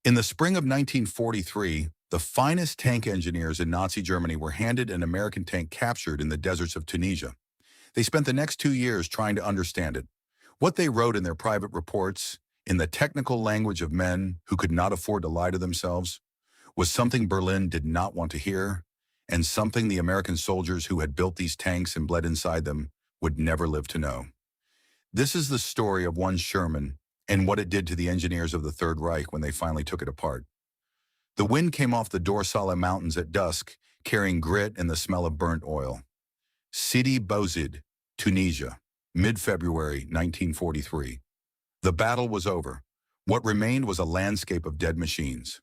In the spring of 1943, the finest tank engineers in Nazi Germany were handed an American tank captured in the deserts of Tunisia. They spent the next 2 years trying to understand it. What they wrote in their private reports, in the technical language of men who could not afford to lie to themselves, was something Berlin did not want to hear, and something the American soldiers who had built these tanks and bled inside them would never live to know. This is the story of one Sherman and what it did to the engineers of the Third Reich when they finally took it apart. The wind came off the Dorsale Mountains at dusk, carrying grit and the smell of burnt oil. Sidi Bouzid, Tunisia, mid-February 1943. The battle was over. What remained was a landscape of dead machines.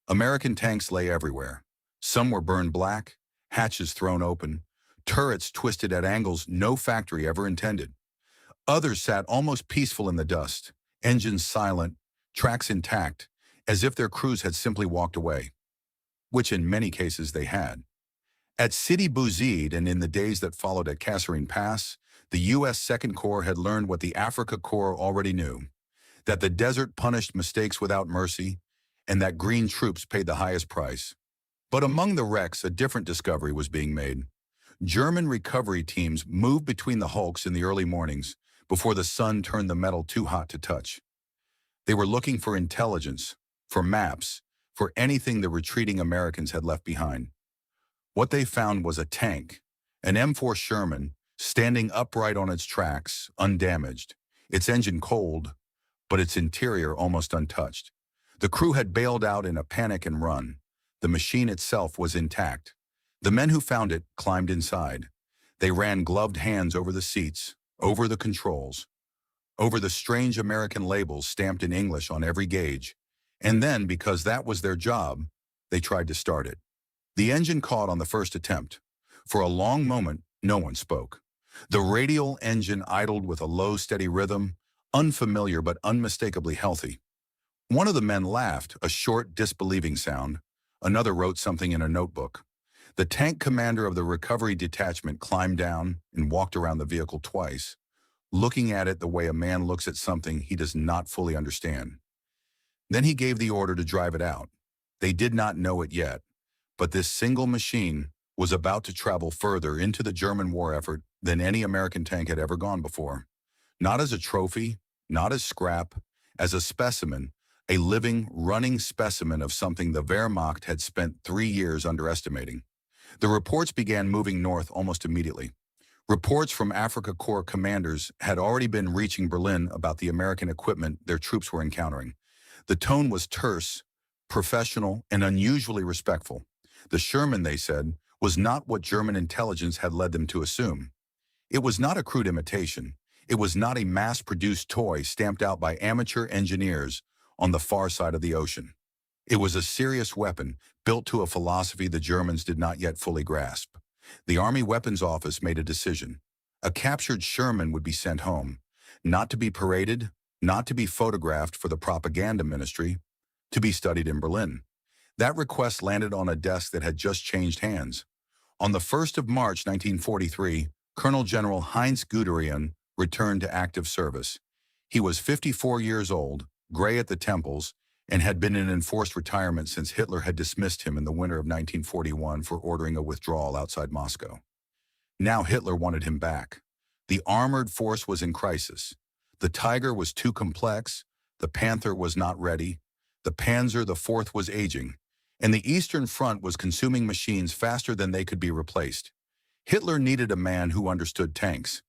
American tanks lay everywhere. Some were burned black, hatches thrown open, turrets twisted at angles no factory ever intended. Others sat almost peaceful in the dust, engines silent, tracks intact, as if their crews had simply walked away, which in many cases they had. At Sidi Bouzid and in the days that followed at Kasserine Pass, the U.S. Second Corps had learned what the Africa Corps already knew, that the desert punished mistakes without mercy, and that green troops paid the highest price. But among the wrecks, a different discovery was being made. German recovery teams moved between the hulks in the early mornings, before the sun turned the metal too hot to touch. They were looking for intelligence, for maps, for anything the retreating Americans had left behind. What they found was a tank, an M4 Sherman, standing upright on its tracks, undamaged, its engine cold, but its interior almost untouched. The crew had bailed out in a panic and run. The machine itself was intact. The men who found it climbed inside. They ran gloved hands over the seats, over the controls, over the strange American labels stamped in English on every gauge, and then, because that was their job, they tried to start it. The engine caught on the first attempt. For a long moment, no one spoke. The radial engine idled with a low, steady rhythm, unfamiliar but unmistakably healthy. One of the men laughed, a short, disbelieving sound. Another wrote something in a notebook. The tank commander of the recovery detachment climbed down and walked around the vehicle twice, looking at it the way a man looks at something he does not fully understand. Then he gave the order to drive it out. They did not know it yet, but this single machine was about to travel further into the German war effort than any American tank had ever gone before. Not as a trophy, not as scrap, as a specimen, a living, running specimen of something the Wehrmacht had spent 3 years underestimating. The reports began moving north almost immediately. Reports from Africa Corps commanders had already been reaching Berlin about the American equipment their troops were encountering. The tone was terse, professional, and unusually respectful. The Sherman, they said, was not what German intelligence had led them to assume. It was not a crude imitation. It was not a mass-produced toy stamped out by amateur engineers on the far side of the ocean. It was a serious weapon, built to a philosophy the Germans did not yet fully grasp. The Army Weapons Office made a decision. A captured Sherman would be sent home, not to be paraded, not to be photographed for the propaganda ministry, to be studied in Berlin. That request landed on a desk that had just changed hands. On the 1st of March 1943, Colonel General Heinz Guderian returned to active service. He was 54 years old, gray at the temples, and had been in enforced retirement since Hitler had dismissed him in the winter of 1941 for ordering a withdrawal outside Moscow. Now Hitler wanted him back. The armored force was in crisis. The Tiger was too complex, the Panther was not ready, the Panzer IV was aging, and the Eastern Front was consuming machines faster than they could be replaced. Hitler needed a man who understood tanks.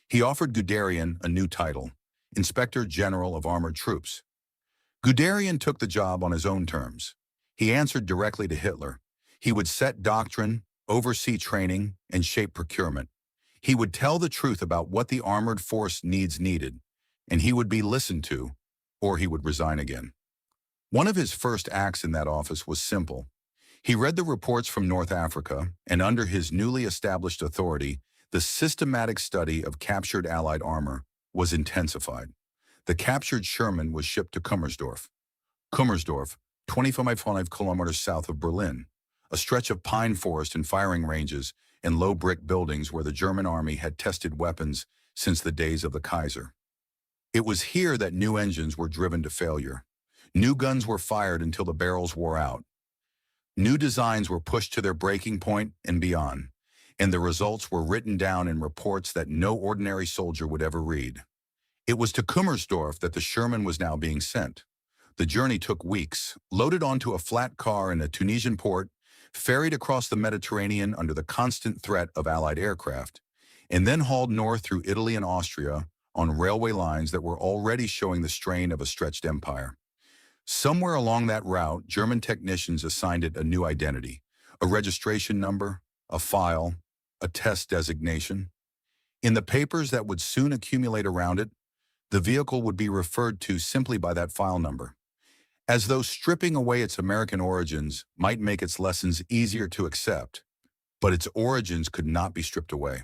He offered Guderian a new title, Inspector General of Armored Troops. Guderian took the job on his own terms. He answered directly to Hitler. He would set doctrine, oversee training, and shape procurement. He would tell the truth about what the armored force needed, and he would be listened to, or he would resign again. One of his first acts in that office was simple. He read the reports from North Africa, and under his newly established authority, the systematic study of captured Allied armor was intensified. The captured Sherman was shipped to Kummersdorf. Kummersdorf, 25 kilometers south of Berlin, a stretch of pine forest and firing ranges and low brick buildings where the German army had tested weapons since the days of the Kaiser. It was here that new engines were driven to failure. New guns were fired until the barrels wore out. New designs were pushed to their breaking point and beyond, and the results were written down in reports that no ordinary soldier would ever read. It was to Kummersdorf that the Sherman was now being sent. The journey took weeks, loaded onto a flat car in a Tunisian port, ferried across the Mediterranean under the constant threat of Allied aircraft, and then hauled north through Italy and Austria on railway lines that were already showing the strain of a stretched empire. Somewhere along that route, German technicians assigned it a new identity, a registration number, a file, a test designation. In the papers that would soon accumulate around it, the vehicle would be referred to simply by that file number, as though stripping away its American origins might make its lessons easier to accept, but its origins could not be stripped away.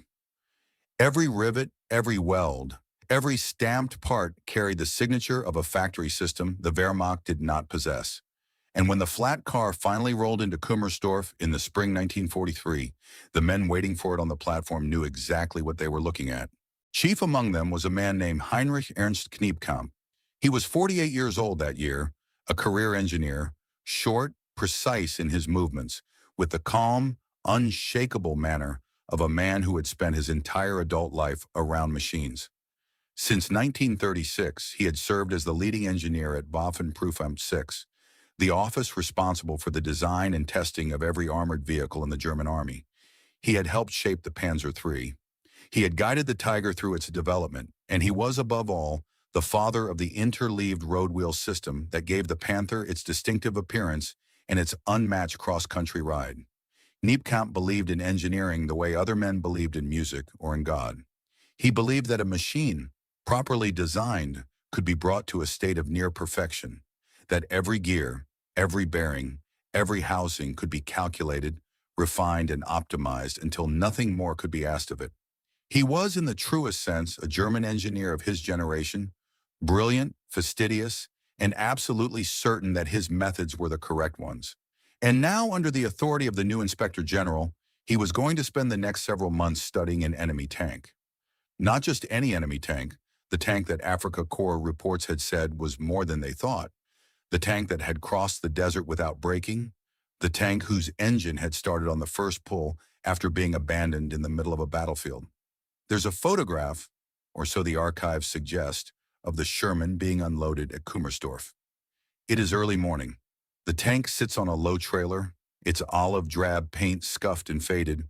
Every rivet, every weld, every stamped part carried the signature of a factory system the Wehrmacht did not possess. And when the flat car finally rolled into Kummersdorf in the spring 1943, the men waiting for it on the platform knew exactly what they were looking at. Chief among them was a man named Heinrich Ernst Kniepkamp. He was 48 years old that year, a career engineer, short, precise in his movements, with the calm, unshakable manner of a man who had spent his entire adult life around machines. Since 1936, he had served as the leading engineer at Waffenprüfamt 6, the office responsible for the design and testing of every armored vehicle in the German army. He had helped shape the Panzer III. He had guided the Tiger through its development, and he was, above all, the father of the interleaved road wheel system that gave the Panther its distinctive appearance and its unmatched cross-country ride. Kniepkamp believed in engineering the way other men believed in music or in God. He believed that a machine, properly designed, could be brought to a state of near perfection, that every gear, every bearing, every housing could be calculated, refined, and optimized until nothing more could be asked of it. He was, in the truest sense, a German engineer of his generation, brilliant, fastidious, and absolutely certain that his methods were the correct ones. And now, under the authority of the new Inspector General, he was going to spend the next several months studying an enemy tank. Not just any enemy tank, the tank that Africa Corps reports had said was more than they thought, the tank that had crossed the desert without braking, the tank whose engine had started on the first pull after being abandoned in the middle of a battlefield. There's a photograph, or so the archives suggest, of the Sherman being unloaded at Kummersdorf. It is early morning. The tank sits on a low trailer, its olive drab paint scuffed and faded,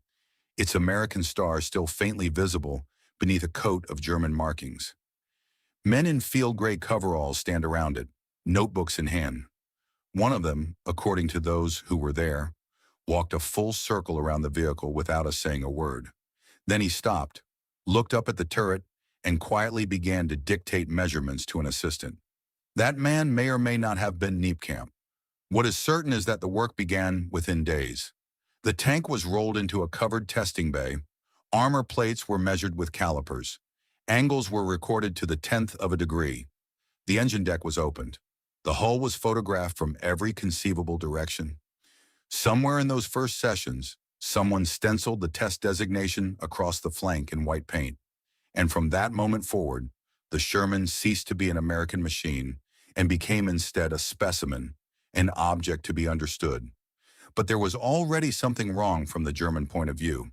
its American star still faintly visible beneath a coat of German markings. Men in field gray coveralls stand around it, notebooks in hand. One of them, according to those who were there, walked a full circle around the vehicle without us saying a word. Then he stopped, looked up at the turret, and quietly began to dictate measurements to an assistant. That man may or may not have been Kniepkamp. What is certain is that the work began within days. The tank was rolled into a covered testing bay. Armor plates were measured with calipers. Angles were recorded to the 10th of a degree. The engine deck was opened. The hull was photographed from every conceivable direction. Somewhere in those first sessions, someone stenciled the test designation across the flank in white paint. And from that moment forward, the Sherman ceased to be an American machine and became instead a specimen, an object to be understood. But there was already something wrong from the German point of view.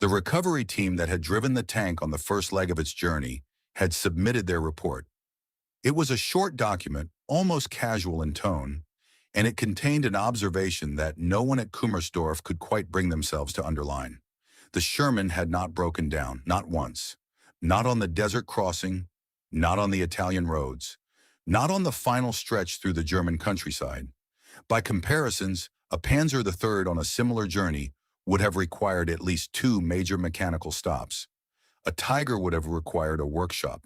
The recovery team that had driven the tank on the first leg of its journey had submitted their report. It was a short document, almost casual in tone, and it contained an observation that no one at Kummersdorf could quite bring themselves to underline. The Sherman had not broken down, not once. Not on the desert crossing, not on the Italian roads, not on the final stretch through the German countryside. By comparisons, a Panzer III on a similar journey would have required at least 2 major mechanical stops. A Tiger would have required a workshop.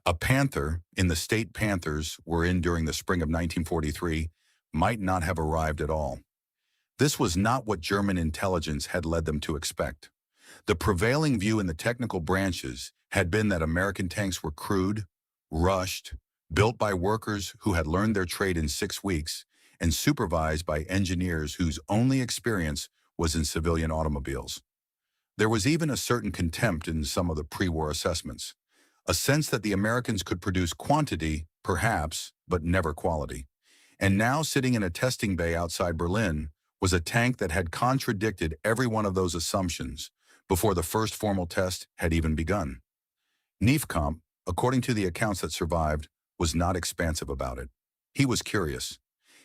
A Panther, in the state Panthers were in during the spring of 1943, might not have arrived at all. This was not what German intelligence had led them to expect. The prevailing view in the technical branches had been that American tanks were crude, rushed, built by workers who had learned their trade in 6 weeks, and supervised by engineers whose only experience was in civilian automobiles. There was even a certain contempt in some of the pre-war assessments, a sense that the Americans could produce quantity, perhaps, but never quality. And now, sitting in a testing bay outside Berlin, was a tank that had contradicted every one of those assumptions before the first formal test had even begun. Neefkamp, according to the accounts that survived, was not expansive about it. He was curious.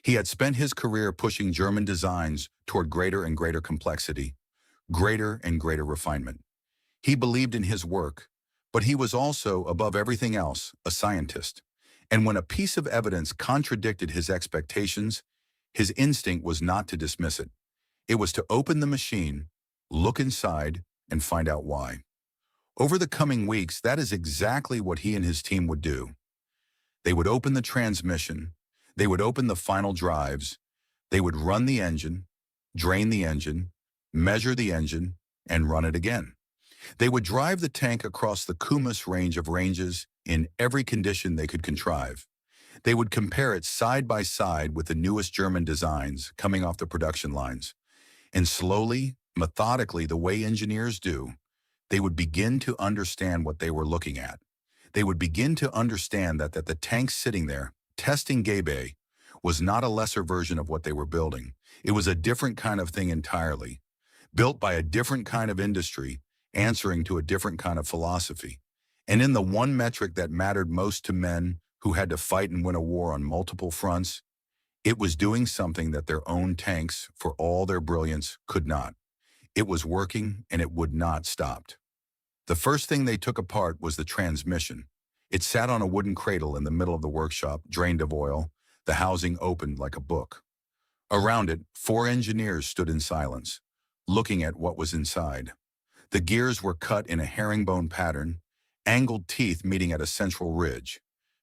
He had spent his career pushing German designs toward greater and greater complexity, greater and greater refinement. He believed in his work, but he was also, above everything else, a scientist. And when a piece of evidence contradicted his expectations, his instinct was not to dismiss it. It was to open the machine, look inside, and find out why. Over the coming weeks, that is exactly what he and his team would do. They would open the transmission, they would open the final drives, they would run the engine, drain the engine, measure the engine, and run it again. They would drive the tank across the Kumus range of ranges in every condition they could contrive. They would compare it side by side with the newest German designs coming off the production lines. And slowly, methodically, the way engineers do, they would begin to understand what they were looking at. They would begin to understand that the tank sitting there, testing Gabe, was not a lesser version of what they were building. It was a different kind of thing entirely, built by a different kind of industry, answering to a different kind of philosophy. And in the one metric that mattered most to men who had to fight and win a war on multiple fronts, it was doing something that their own tanks, for all their brilliance, could not. It was working, and it would not stop. The first thing they took apart was the transmission. It sat on a wooden cradle in the middle of the workshop, drained of oil, the housing opened like a book. Around it, 4 engineers stood in silence, looking at what was inside. The gears were cut in a herringbone pattern, angled teeth meeting at a central ridge,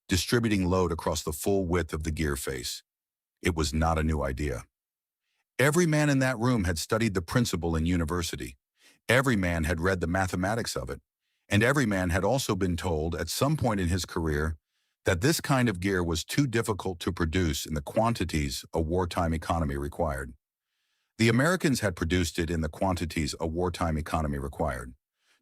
distributing load across the full width of the gear face. It was not a new idea. Every man in that room had studied the principle in university. Every man had read the mathematics of it, and every man had also been told at some point in his career that this kind of gear was too difficult to produce in the quantities a wartime economy required. The Americans had produced it in the quantities a wartime economy required.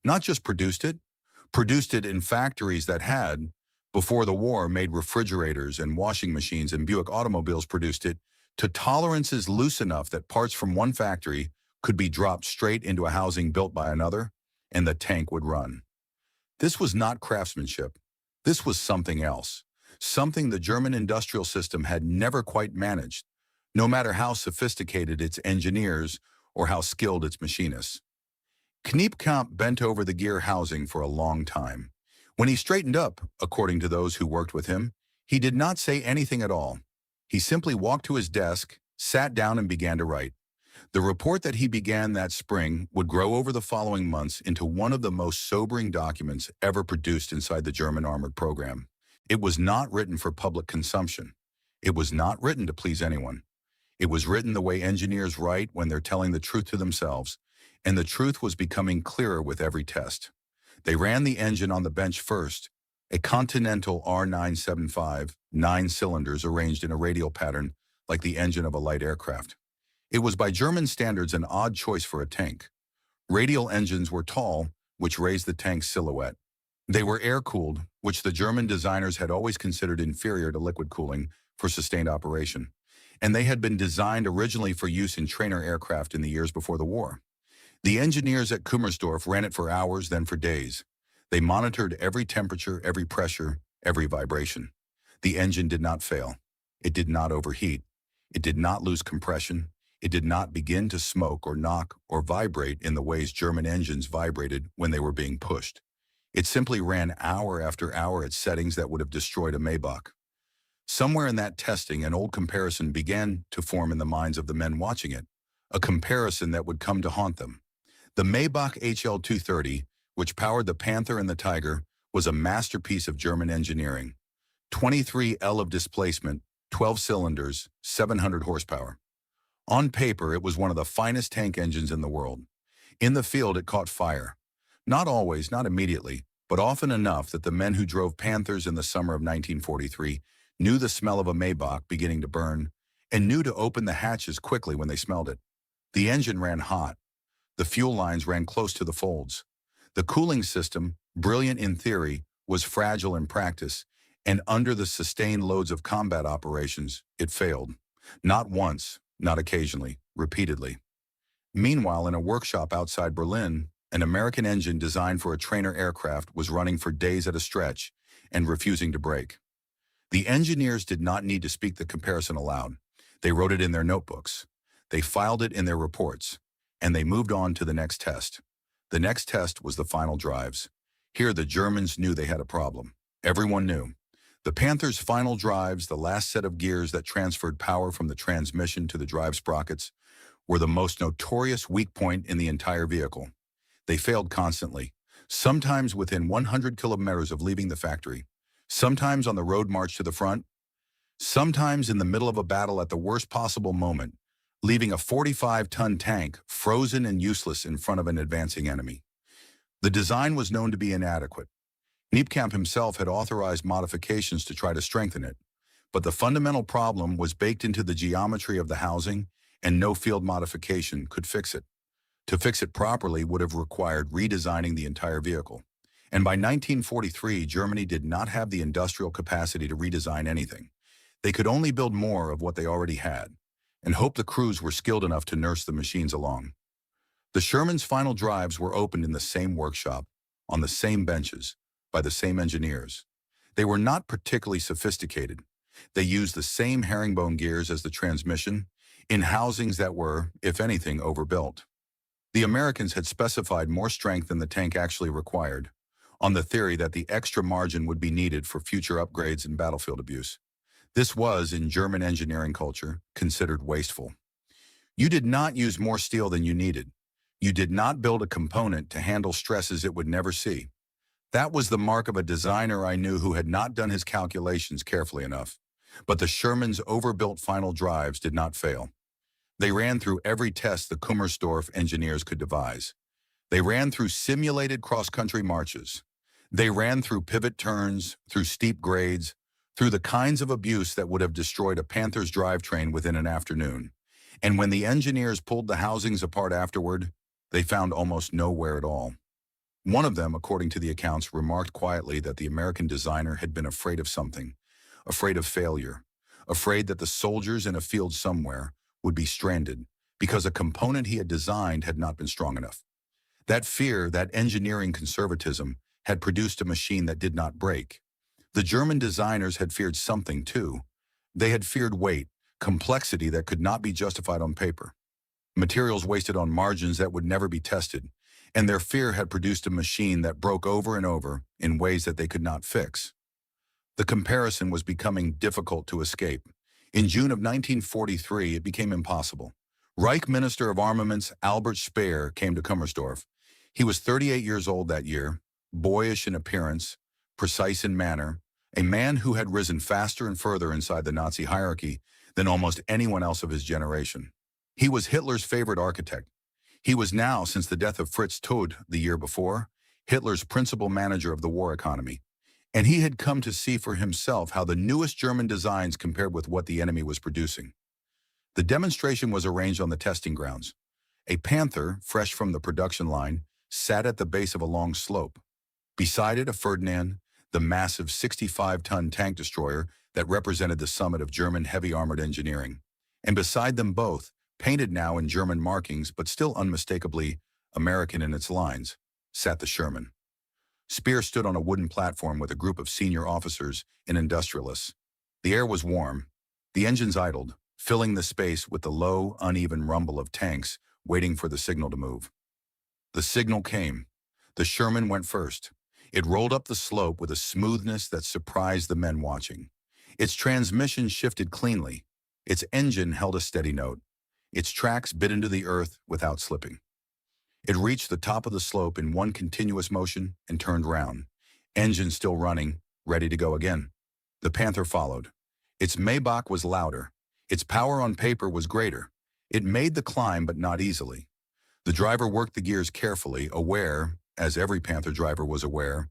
Not just produced it in factories that had, before the war, made refrigerators and washing machines, and Buick automobiles produced it to tolerances loose enough that parts from one factory could be dropped straight into a housing built by another, and the tank would run. This was not craftsmanship. This was something else, something the German industrial system had never quite managed, no matter how sophisticated its engineers or how skilled its machinists. Kneepkamp bent over the gear housing for a long time. When he straightened up, according to those who worked with him, he did not say anything at all. He simply walked to his desk, sat down, and began to write. The report that he began that spring would grow over the following months into one of the most sobering documents ever produced inside the German armored program. It was not written for public consumption. It was not written to please anyone. It was written the way engineers write when they're telling the truth to themselves, and the truth was becoming clearer with every test. They ran the engine on the bench first, a Continental R975, 9 cylinders arranged in a radial pattern like the engine of a light aircraft. It was by German standards an odd choice for a tank. Radial engines were tall, which raised the tank's silhouette. They were air-cooled, which the German designers had always considered inferior to liquid cooling for sustained operation, and they had been designed originally for use in trainer aircraft in the years before the war. The engineers at Kummersdorf ran it for hours, then for days. They monitored every temperature, every pressure, every vibration. The engine did not fail. It did not overheat. It did not lose compression. It did not begin to smoke or knock or vibrate in the ways German engines vibrated when they were being pushed. It simply ran hour after hour at settings that would have destroyed a Maybach. Somewhere in that testing, an old comparison began to form in the minds of the men watching it, a comparison that would come to haunt them. The Maybach HL230, which powered the Panther and the Tiger, was a masterpiece of German engineering. 23 L of displacement, 12 cylinders, 700 horsepower. On paper, it was one of the finest tank engines in the world. In the field, it caught fire. Not always, not immediately, but often enough that the men who drove Panthers in the summer of 1943 knew the smell of a Maybach beginning to burn and knew to open the hatches quickly when they smelled it. The engine ran hot. The fuel lines ran close to the folds. The cooling system, brilliant in theory, was fragile in practice, And under the sustained loads of combat operations, it failed. Not once, not occasionally, repeatedly. Meanwhile, in a workshop outside Berlin, an American engine designed for a trainer aircraft was running for days at a stretch and refusing to break. The engineers did not need to speak the comparison aloud. They wrote it in their notebooks. They filed it in their reports. And they moved on to the next test. The next test was the final drives. Here, the Germans knew they had a problem. Everyone knew. The Panther's final drives, the last set of gears that transferred power from the transmission to the drive sprockets, were the most notorious weak point in the entire vehicle. They failed constantly, sometimes within 100 kilometers of leaving the factory, sometimes on the road march to the front, sometimes in the middle of a battle at the worst possible moment, leaving a 45-ton tank frozen and useless in front of an advancing enemy. The design was known to be inadequate. Niepkamp himself had authorized modifications to try to strengthen it, but the fundamental problem was baked into the geometry of the housing, and no field modification could fix it. To fix it properly would have required redesigning the entire vehicle. And by 1943, Germany did not have the industrial capacity to redesign anything. They could only build more of what they already had, and hope the crews were skilled enough to nurse the machines along. The Sherman's final drives were opened in the same workshop, on the same benches, by the same engineers. They were not particularly sophisticated. They used the same herringbone gears as the transmission, in housings that were, if anything, overbuilt. The Americans had specified more strength than the tank actually required, on the theory that the extra margin would be needed for future upgrades and battlefield abuse. This was, in German engineering culture, considered wasteful. You did not use more steel than you needed. You did not build a component to handle stresses it would never see. That was the mark of a designer I knew who had not done his calculations carefully enough. But the Sherman's overbuilt final drives did not fail. They ran through every test the Kummersdorf engineers could devise. They ran through simulated cross-country marches. They ran through pivot turns, through steep grades, through the kinds of abuse that would have destroyed a Panther's drivetrain within an afternoon. And when the engineers pulled the housings apart afterward, they found almost no wear at all. One of them, according to the accounts, remarked quietly that the American designer had been afraid of something, afraid of failure, afraid that the soldiers in a field somewhere would be stranded because a component he had designed had not been strong enough. That fear, that engineering conservatism, had produced a machine that did not break. The German designers had feared something too. They had feared weight, complexity that could not be justified on paper, materials wasted on margins that would never be tested, and their fear had produced a machine that broke over and over in ways that they could not fix. The comparison was becoming difficult to escape. In June of 1943, it became impossible. Reich Minister of Armaments Albert Speer came to Kummersdorf. He was 38 years old that year, boyish in appearance, precise in manner, a man who had risen faster and further inside the Nazi hierarchy than almost anyone else of his generation. He was Hitler's favorite architect. He was now, since the death of Fritz Tod the year before, Hitler's principal manager of the war economy. And he had come to see for himself how the newest German designs compared with what the enemy was producing. The demonstration was arranged on the testing grounds. A Panther, fresh from the production line, sat at the base of a long slope. Beside it, a Ferdinand, the massive 65-ton tank destroyer that represented the summit of German heavy armored engineering. And beside them both, painted now in German markings but still unmistakably American in its lines, sat the Sherman. Speer stood on a wooden platform with a group of senior officers and industrialists. The air was warm. The engines idled, filling the space with the low, uneven rumble of tanks waiting for the signal to move. The signal came. The Sherman went first. It rolled up the slope with a smoothness that surprised the men watching. Its transmission shifted cleanly. Its engine held a steady note. Its tracks bit into the earth without slipping. It reached the top of the slope in one continuous motion and turned round, engine still running, ready to go again. The Panther followed. Its Maybach was louder. Its power on paper was greater. It made the climb, but not easily. The driver worked the gears carefully, aware, as every Panther driver was aware,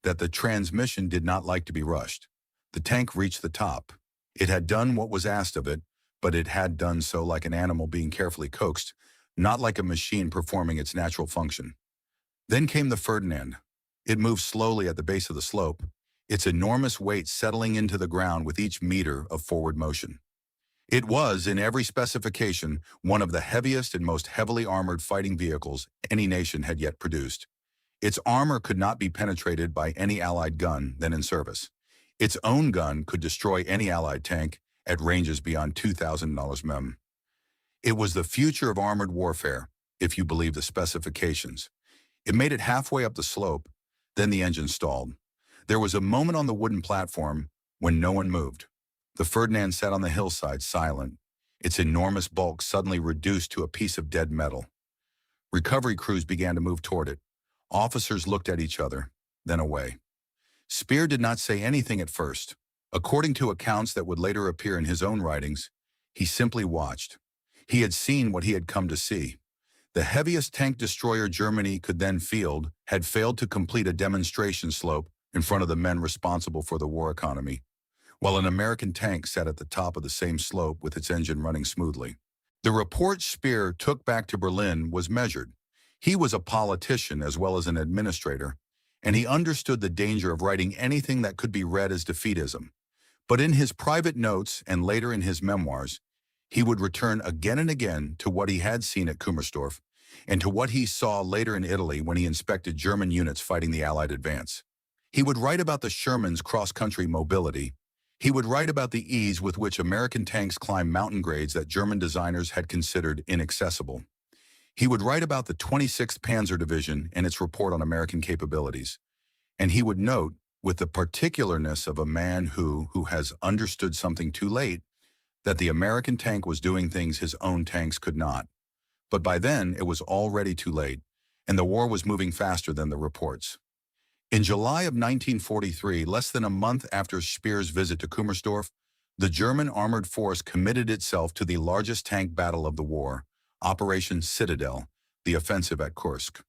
that the transmission did not like to be rushed. The tank reached the top. It had done what was asked of it, but it had done so like an animal being carefully coaxed, not like a machine performing its natural function. Then came the Ferdinand. It moved slowly at the base of the slope. its enormous weight settling into the ground with each meter of forward motion. It was, in every specification, one of the heaviest and most heavily armored fighting vehicles any nation had yet produced. Its armor could not be penetrated by any Allied gun then in service. Its own gun could destroy any Allied tank at ranges beyond 2,000 m. It was the future of armored warfare, if you believe the specifications. It made it halfway up the slope, then the engine stalled. There was a moment on the wooden platform when no one moved. The Ferdinand sat on the hillside, silent, its enormous bulk suddenly reduced to a piece of dead metal. Recovery crews began to move toward it. Officers looked at each other, then away. Speer did not say anything at first. According to accounts that would later appear in his own writings, he simply watched. He had seen what he had come to see. The heaviest tank destroyer Germany could then field had failed to complete a demonstration slope in front of the men responsible for the war economy, while an American tank sat at the top of the same slope with its engine running smoothly. The report Speer took back to Berlin was measured. He was a politician as well as an administrator, and he understood the danger of writing anything that could be read as defeatism. But in his private notes and later in his memoirs, he would return again and again to what he had seen at Kummersdorf and to what he saw later in Italy when he inspected German units fighting the Allied advance. He would write about the Shermans' cross-country mobility. He would write about the ease with which American tanks climbed mountain grades that German designers had considered inaccessible. He would write about the 26th Panzer Division and its report on American capabilities. And he would note, with the particularness of a man who has understood something too late, that the American tank was doing things his own tanks could not. But by then, it was already too late, and the war was moving faster than the reports. In July of 1943, less than a month after Speer's visit to Kummersdorf, the German armored force committed itself to the largest tank battle of the war, Operation Citadel, the offensive at Kursk.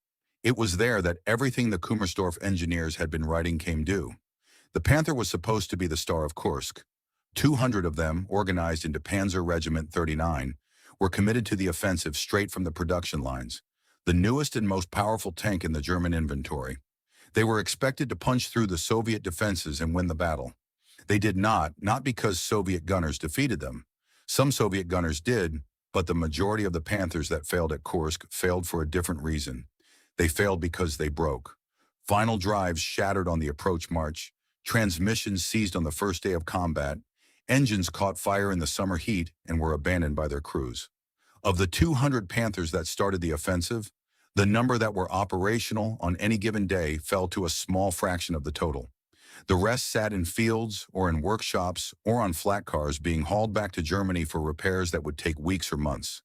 It was there that everything the Kummersdorf engineers had been writing came due. The Panther was supposed to be the star of Kursk. 200 of them, organized into Panzer Regiment 39, were committed to the offensive straight from the production lines, the newest and most powerful tank in the German inventory. They were expected to punch through the Soviet defenses and win the battle. They did not because Soviet gunners defeated them. Some Soviet gunners did, but the majority of the Panthers that failed at Kursk failed for a different reason. They failed because they broke. Final drives shattered on the approach march, transmissions seized on the first day of combat, engines caught fire in the summer heat and were abandoned by their crews. Of the 200 Panthers that started the offensive, the number that were operational on any given day fell to a small fraction of the total. The rest sat in fields or in workshops or on flat cars being hauled back to Germany for repairs that would take weeks or months.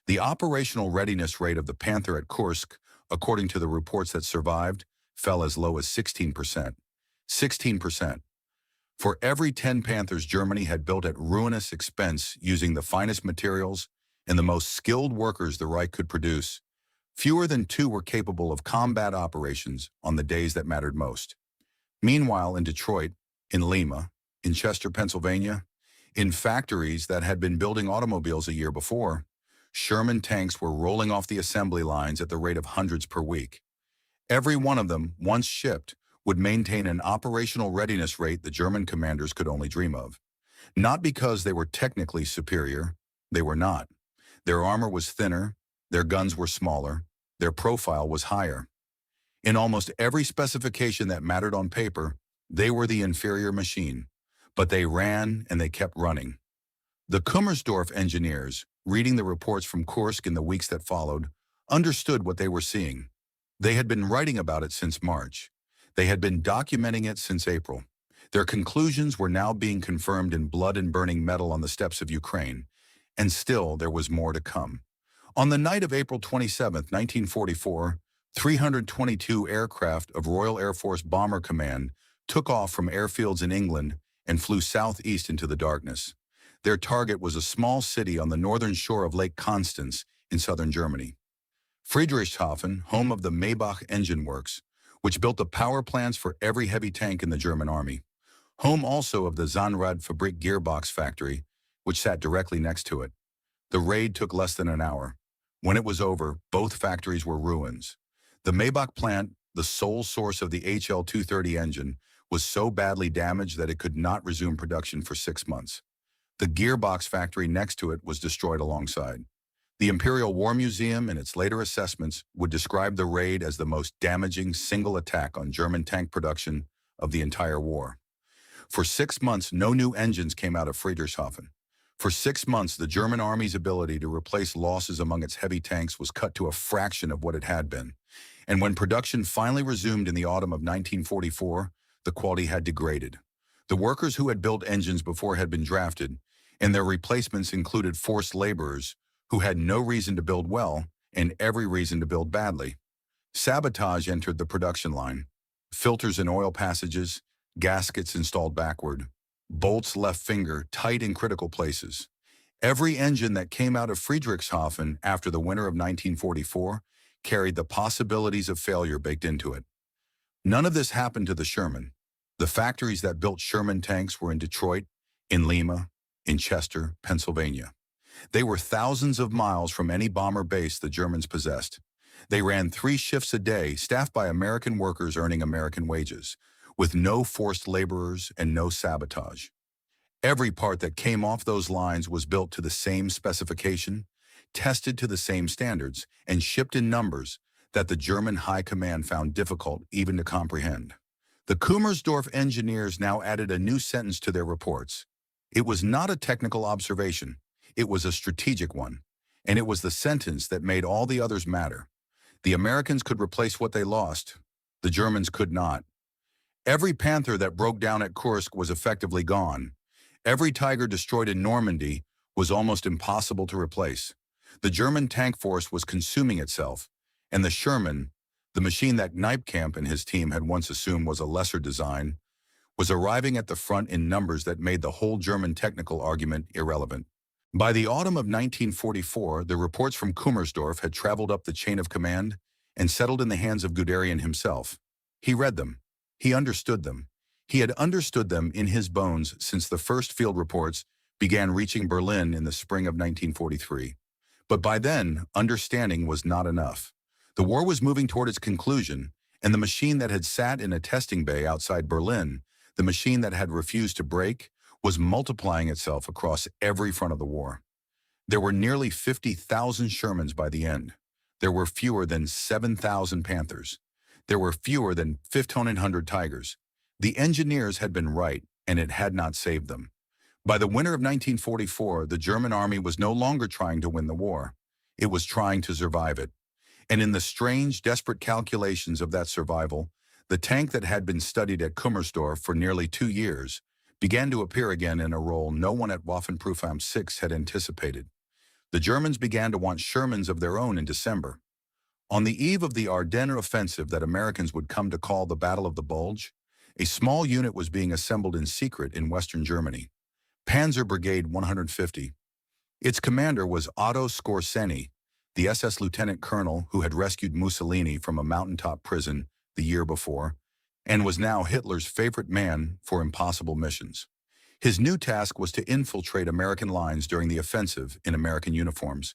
The operational readiness rate of the Panther at Kursk, according to the reports that survived, fell as low as 16%. 16%. For every 10 Panthers Germany had built at ruinous expense using the finest materials and the most skilled workers the Reich could produce, fewer than 2 were capable of combat operations on the days that mattered most. Meanwhile, in Detroit, in Lima, in Chester, Pennsylvania, in factories that had been building automobiles a year before, Sherman tanks were rolling off the assembly lines at the rate of hundreds per week. Every one of them, once shipped, would maintain an operational readiness rate the German commanders could only dream of. Not because they were technically superior, they were not. Their armor was thinner, their guns were smaller, their profile was higher. In almost every specification that mattered on paper, they were the inferior machine, but they ran and they kept running. The Kummersdorf engineers, reading the reports from Kursk in the weeks that followed, understood what they were seeing. They had been writing about it since March. They had been documenting it since April. Their conclusions were now being confirmed in blood and burning metal on the steppes of Ukraine, and still there was more to come. On the night of April 27, 1944, 322 aircraft of Royal Air Force Bomber Command took off from airfields in England and flew southeast into the darkness. Their target was a small city on the northern shore of Lake Constance in southern Germany. Friedrichshafen, home of the Maybach Engine Works, which built the power plants for every heavy tank in the German army. Home also of the Zahnrad Fabrik Gearbox factory, which sat directly next to it. The raid took less than an hour. When it was over, both factories were ruins. The Maybach plant, the sole source of the HL-230 engine, was so badly damaged that it could not resume production for 6 months. The gearbox factory next to it was destroyed alongside. The Imperial War Museum, in its later assessments, would describe the raid as the most damaging single attack on German tank production of the entire war. For 6 months, no new engines came out of Friedrichshafen. For 6 months, the German army's ability to replace losses among its heavy tanks was cut to a fraction of what it had been. And when production finally resumed in the autumn of 1944, the quality had degraded. The workers who had built engines before had been drafted, and their replacements included forced laborers who had no reason to build well and every reason to build badly. Sabotage entered the production line. Filters in oil passages, gaskets installed backward, bolts left finger tight in critical places. Every engine that came out of Friedrichshafen after the winter of 1944 carried the possibilities of failure baked into it. None of this happened to the Sherman. The factories that built Sherman tanks were in Detroit, in Lima, in Chester, Pennsylvania. They were thousands of miles from any bomber base the Germans possessed. They ran 3 shifts a day, staffed by American workers earning American wages, with no forced laborers and no sabotage. Every part that came off those lines was built to the same specification, tested to the same standards, and shipped in numbers that the German high command found difficult even to comprehend. The Kummersdorf engineers now added a new sentence to their reports. It was not a technical observation, it was a strategic one, and it was the sentence that made all the others matter. The Americans could replace what they lost, the Germans could not. Every Panther that broke down at Kursk was effectively gone. Every Tiger destroyed in Normandy was almost impossible to replace. The German tank force was consuming itself, and the Sherman, the machine that Kneippkamp and his team had once assumed was a lesser design, was arriving at the front in numbers that made the whole German technical argument irrelevant. By the autumn of 1944, the reports from Kummersdorf had traveled up the chain of command and settled in the hands of Guderian himself. He read them. He understood them. He had understood them in his bones since the first field reports began reaching Berlin in the spring of 1943. But by then, understanding was not enough. The war was moving toward its conclusion, and the machine that had sat in a testing bay outside Berlin, the machine that had refused to break, was multiplying itself across every front of the war. There were nearly 50,000 Shermans by the end. There were fewer than 7,000 Panthers. There were fewer than 1,500 Tigers. The engineers had been right, and it had not saved them. By the winter of 1944, the German army was no longer trying to win the war. It was trying to survive it. And in the strange, desperate calculations of that survival, the tank that had been studied at Kummersdorf for nearly 2 years began to appear again in a role no one at Waffenprüfung 6 had anticipated. The Germans began to want Shermans of their own in December. On the eve of the Ardennes offensive that Americans would come to call the Battle of the Bulge, a small unit was being assembled in secret in western Germany, Panzer Brigade 150. Its commander was Otto Skorzeny, the SS lieutenant colonel who had rescued Mussolini from a mountaintop prison the year before, and was now Hitler's favorite man for impossible missions. His new task was to infiltrate American lines during the offensive in American uniforms,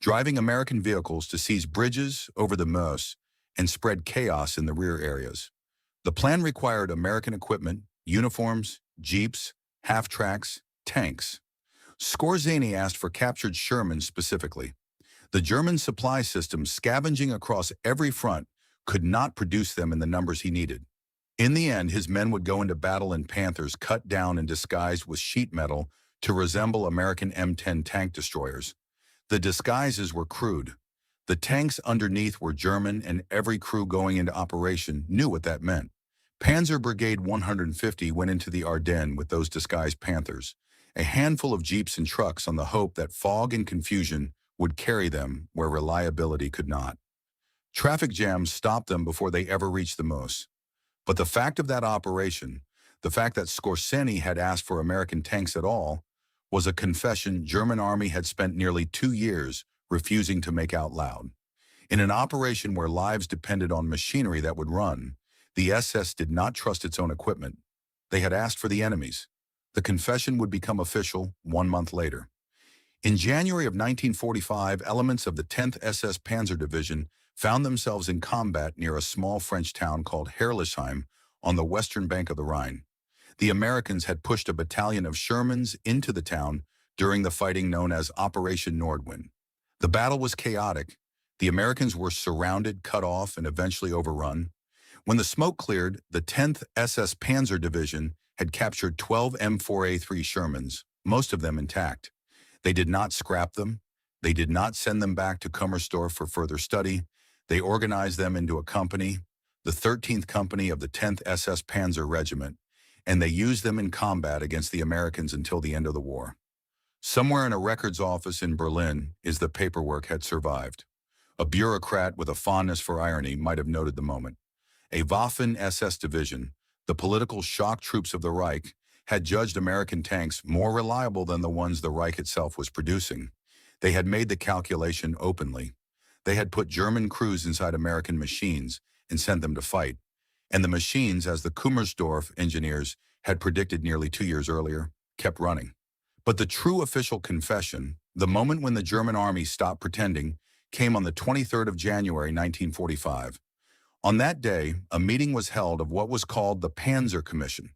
driving American vehicles to seize bridges over the Meuse and spread chaos in the rear areas. The plan required American equipment, uniforms, jeeps, half-tracks, tanks. Skorzeny asked for captured Sherman specifically. The German supply system, scavenging across every front, could not produce them in the numbers he needed. In the end, his men would go into battle in Panthers cut down and disguised with sheet metal to resemble American M10 tank destroyers. The disguises were crude. The tanks underneath were German, and every crew going into operation knew what that meant. Panzer Brigade 150 went into the Ardennes with those disguised Panthers, a handful of jeeps and trucks on the hope that fog and confusion would carry them where reliability could not. Traffic jams stopped them before they ever reached the Meuse. But the fact of that operation, the fact that Skorzeny had asked for American tanks at all, was a confession German army had spent nearly 2 years refusing to make out loud. In an operation where lives depended on machinery that would run, the SS did not trust its own equipment. They had asked for the enemy's. The confession would become official 1 month later. In January of 1945, elements of the 10th SS Panzer Division found themselves in combat near a small French town called Herrlisheim on the western bank of the Rhine. The Americans had pushed a battalion of Shermans into the town during the fighting known as Operation Nordwind. The battle was chaotic. The Americans were surrounded, cut off, and eventually overrun. When the smoke cleared, the 10th SS Panzer Division had captured 12 M4A3 Shermans, most of them intact. They did not scrap them. They did not send them back to Kummersdorf for further study. They organized them into a company, the 13th Company of the 10th SS Panzer Regiment, and they used them in combat against the Americans until the end of the war. Somewhere in a records office in Berlin is the paperwork had survived. A bureaucrat with a fondness for irony might have noted the moment. A Waffen-SS division, the political shock troops of the Reich, had judged American tanks more reliable than the ones the Reich itself was producing. They had made the calculation openly. They had put German crews inside American machines and sent them to fight. And the machines, as the Kummersdorf engineers had predicted nearly 2 years earlier, kept running. But the true official confession, the moment when the German army stopped pretending, came on the 23rd of January 1945. On that day, a meeting was held of what was called the Panzer Commission.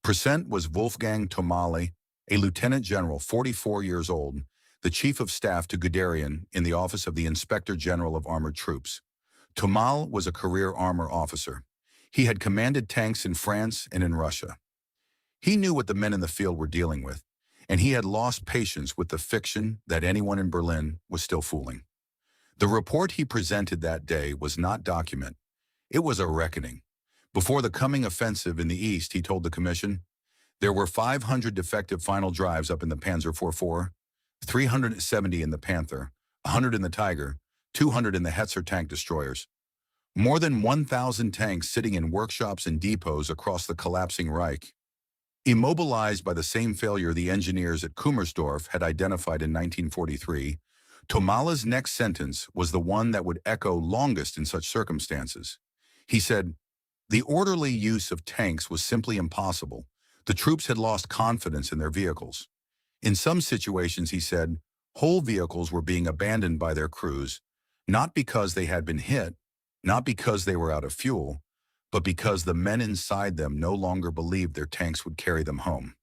Present was Wolfgang Thomale, a lieutenant general, 44 years old, the chief of staff to Guderian in the office of the Inspector General of Armored Troops. Thomale was a career armor officer. He had commanded tanks in France and in Russia. He knew what the men in the field were dealing with, and he had lost patience with the fiction that anyone in Berlin was still fooling. The report he presented that day was not document. It was a reckoning. Before the coming offensive in the east, he told the commission, there were 500 defective final drives up in the Panzer IV, 370 in the Panther, 100 in the Tiger, 200 in the Hetzer tank destroyers. More than 1,000 tanks sitting in workshops and depots across the collapsing Reich. Immobilized by the same failure the engineers at Kummersdorf had identified in 1943, Thomale's next sentence was the one that would echo longest in such circumstances. He said, the orderly use of tanks was simply impossible. The troops had lost confidence in their vehicles. In some situations, he said, whole vehicles were being abandoned by their crews, not because they had been hit, not because they were out of fuel, but because the men inside them no longer believed their tanks would carry them home.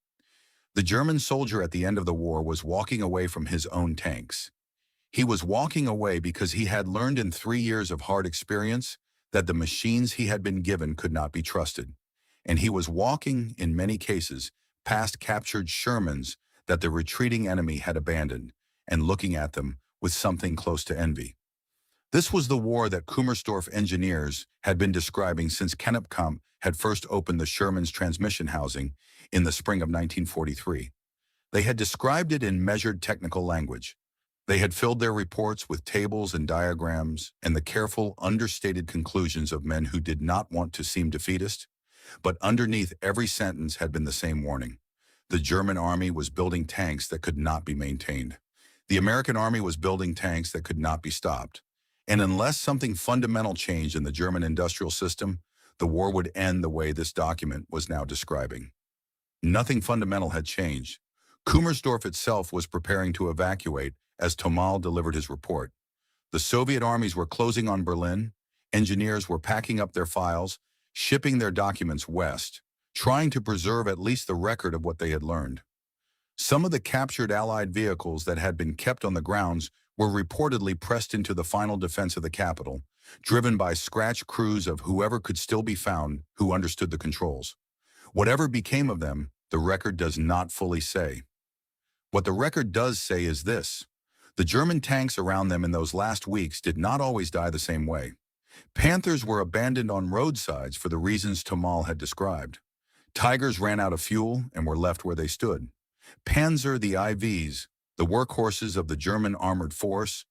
The German soldier at the end of the war was walking away from his own tanks. He was walking away because he had learned in 3 years of hard experience that the machines he had been given could not be trusted. And he was walking, in many cases, past captured Shermans that the retreating enemy had abandoned, and looking at them with something close to envy. This was the war that Kummersdorf engineers had been describing since Kennepkamp had first opened the Sherman's transmission housing in the spring of 1943. They had described it in measured technical language. They had filled their reports with tables and diagrams and the careful, understated conclusions of men who did not want to seem defeatist. But underneath every sentence had been the same warning. The German army was building tanks that could not be maintained. The American army was building tanks that could not be stopped. And unless something fundamental changed in the German industrial system, the war would end the way this document was now describing. Nothing fundamental had changed. Kummersdorf itself was preparing to evacuate as Thomale delivered his report. The Soviet armies were closing on Berlin. Engineers were packing up their files, shipping their documents west, trying to preserve at least the record of what they had learned. Some of the captured Allied vehicles that had been kept on the grounds were reportedly pressed into the final defense of the capital, driven by scratch crews of whoever could still be found who understood the controls. Whatever became of them, the record does not fully say. What the record does say is this: the German tanks around them in those last weeks did not always die the same way. Panthers were abandoned on roadsides for the reasons Thomale had described. Tigers ran out of fuel and were left where they stood. Panzer, the IVs, the workhorses of the German armored force,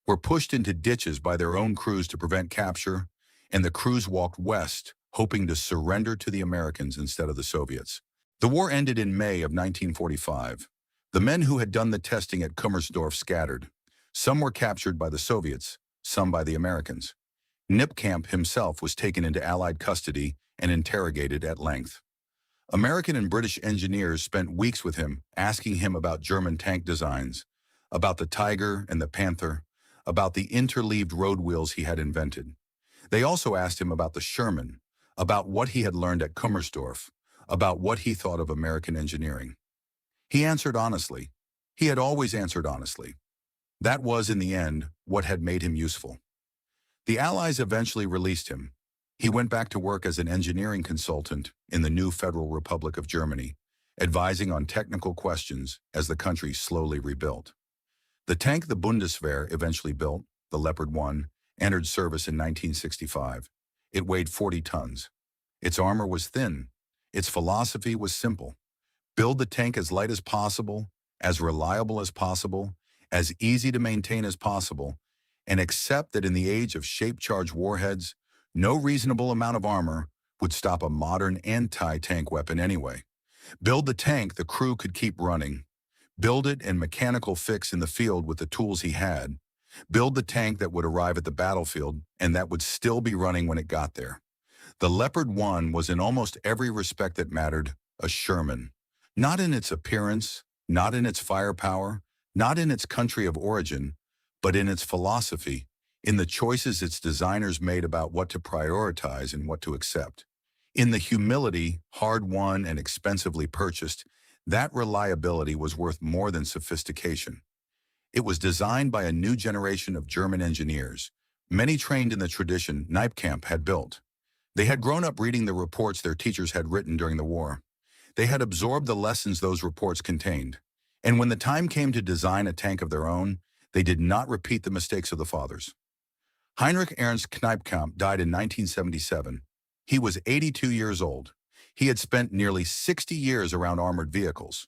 were pushed into ditches by their own crews to prevent capture, and the crews walked west, hoping to surrender to the Americans instead of the Soviets. The war ended in May of 1945. The men who had done the testing at Kummersdorf scattered. Some were captured by the Soviets, some by the Americans. Knipkamp himself was taken into Allied custody and interrogated at length. American and British engineers spent weeks with him, asking him about German tank designs, about the Tiger and the Panther, about the interleaved road wheels he had invented. They also asked him about the Sherman, about what he had learned at Kummersdorf, about what he thought of American engineering. He answered honestly. He had always answered honestly. That was, in the end, what had made him useful. The Allies eventually released him. He went back to work as an engineering consultant in the new Federal Republic of Germany, advising on technical questions as the country slowly rebuilt. The tank the Bundeswehr eventually built, the Leopard 1, entered service in 1965. It weighed 40 tons. Its armor was thin. Its philosophy was simple. Build the tank as light as possible, as reliable as possible, as easy to maintain as possible, and accept that in the age of shape-charged warheads, no reasonable amount of armor would stop a modern anti-tank weapon anyway. Build the tank the crew could keep running. Build it and mechanical fix in the field with the tools he had. Build the tank that would arrive at the battlefield and that would still be running when it got there. The Leopard 1 was in almost every respect that mattered, a Sherman. Not in its appearance, not in its firepower, not in its country of origin, but in its philosophy, in the choices its designers made about what to prioritize and what to accept. In the humility, hard-won and expensively purchased, that reliability was worth more than sophistication. It was designed by a new generation of German engineers, many trained in the tradition Kneippkamp had built. They had grown up reading the reports their teachers had written during the war. They had absorbed the lessons those reports contained. And when the time came to design a tank of their own, they did not repeat the mistakes of the fathers. Heinrich Ernst Kneippkamp died in 1977. He was 82 years old. He had spent nearly 60 years around armored vehicles.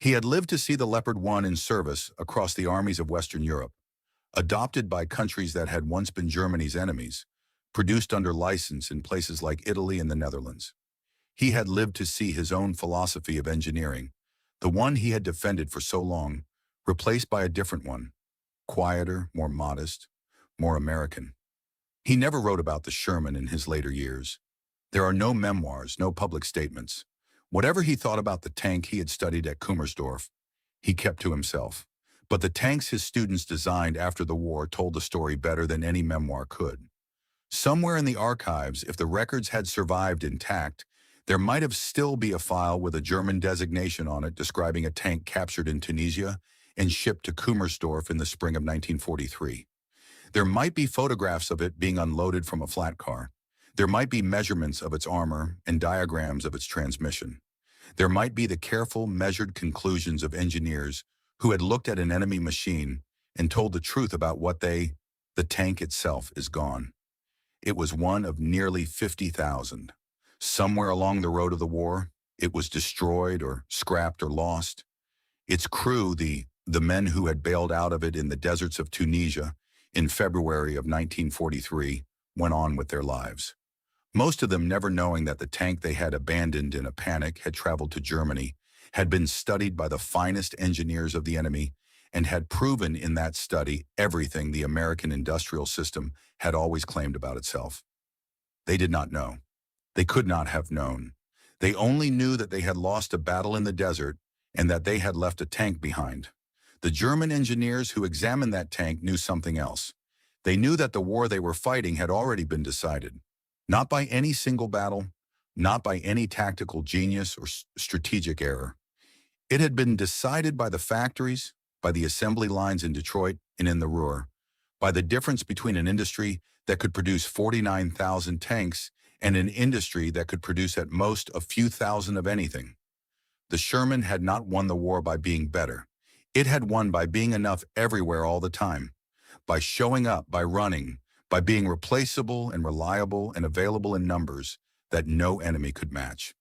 He had lived to see the Leopard 1 in service across the armies of Western Europe, adopted by countries that had once been Germany's enemies, produced under license in places like Italy and the Netherlands. He had lived to see his own philosophy of engineering, the one he had defended for so long, replaced by a different one, quieter, more modest, more American. He never wrote about the Sherman in his later years. There are no memoirs, no public statements. Whatever he thought about the tank he had studied at Kummersdorf, he kept to himself. But the tanks his students designed after the war told the story better than any memoir could. Somewhere in the archives, if the records had survived intact, there might have still be a file with a German designation on it describing a tank captured in Tunisia and shipped to Kummersdorf in the spring of 1943. There might be photographs of it being unloaded from a flat car. There might be measurements of its armor and diagrams of its transmission. There might be the careful, measured conclusions of engineers who had looked at an enemy machine and told the truth about the tank itself is gone. It was one of nearly 50,000. Somewhere along the road of the war, it was destroyed or scrapped or lost. Its crew, the men who had bailed out of it in the deserts of Tunisia in February of 1943, went on with their lives. Most of them never knowing that the tank they had abandoned in a panic had traveled to Germany, had been studied by the finest engineers of the enemy, and had proven in that study everything the American industrial system had always claimed about itself. They did not know. They could not have known. They only knew that they had lost a battle in the desert and that they had left a tank behind. The German engineers who examined that tank knew something else. They knew that the war they were fighting had already been decided. Not by any single battle, not by any tactical genius or strategic error. It had been decided by the factories, by the assembly lines in Detroit and in the Ruhr, by the difference between an industry that could produce 49,000 tanks and an industry that could produce at most a few thousand of anything. The Sherman had not won the war by being better. It had won by being enough everywhere all the time, by showing up, by running, by being replaceable and reliable and available in numbers that no enemy could match.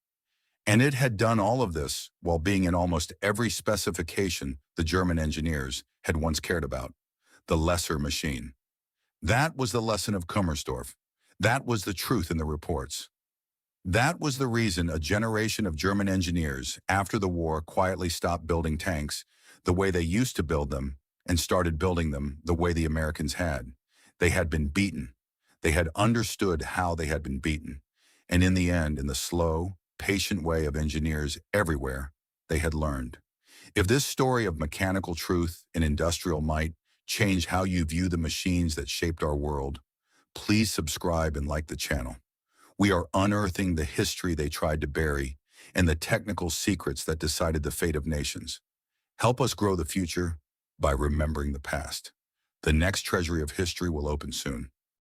And it had done all of this while being in almost every specification the German engineers had once cared about, the lesser machine. That was the lesson of Kummersdorf. That was the truth in the reports. That was the reason a generation of German engineers, after the war, quietly stopped building tanks the way they used to build them and started building them the way the Americans had. They had been beaten. They had understood how they had been beaten. And in the end, in the slow, patient way of engineers everywhere, they had learned. If this story of mechanical truth and industrial might changed how you view the machines that shaped our world, please subscribe and like the channel. We are unearthing the history they tried to bury and the technical secrets that decided the fate of nations. Help us grow the future by remembering the past. The next treasury of history will open soon.